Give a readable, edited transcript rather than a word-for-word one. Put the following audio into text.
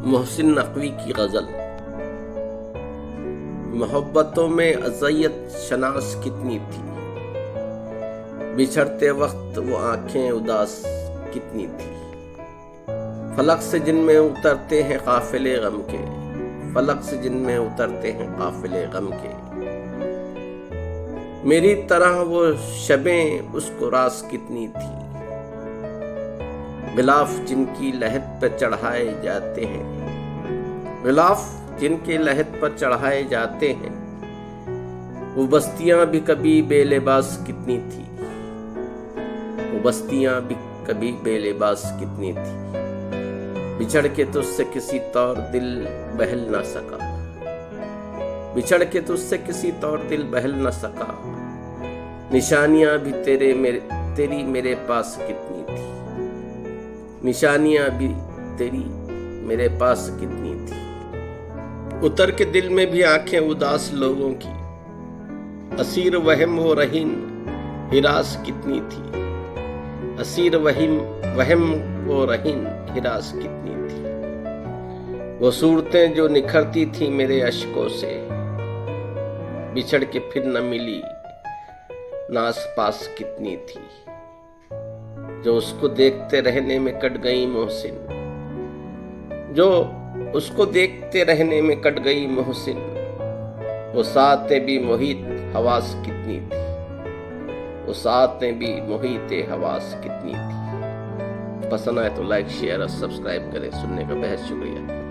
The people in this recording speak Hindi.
मोहसिन नकवी की गज़ल। मोहब्बतों में अज़ियत शनास कितनी थी, बिछड़ते वक्त वो आंखें उदास कितनी थी। फलक से जिनमें उतरते हैं काफिले गम के, फलक से जिनमें उतरते हैं काफिले गम के। मेरी तरह वो शबें उसको रास कितनी थी, गिलाफ जिनकी लहद पर चढ़ाए जाते हैं, गिलाफ जिनके लहद पर चढ़ाए जाते हैं। वो बस्तियां भी कभी बेलिबास कितनी थी, वो बस्तियां भी कभी बेलिबास कितनी थी। बिछड़ के तुझसे किसी तौर दिल बहल न सका, बिछड़ के तुझसे किसी तौर दिल बहल न सका। निशानियां भी तेरी मेरे पास कितनी थी, निशानियां भी तेरी मेरे पास कितनी थी। उतर के दिल में भी आंखें उदास लोगों की, असीर वहम वो रहीन हिरास कितनी थी, असीर वहम वो रहीन हिरास कितनी थी। वो सूरतें जो निखरती थी मेरे अश्कों से, बिछड़ के फिर न मिली नास पास कितनी थी। जो उसको देखते रहने में कट गई मोहसिन, जो उसको देखते रहने में कट गई मोहसिन। वो सातें भी मोहित हवास कितनी थी, वो सातें भी मोहित हवास कितनी थी। पसंद आए तो लाइक शेयर और सब्सक्राइब करें। सुनने का बेहद शुक्रिया।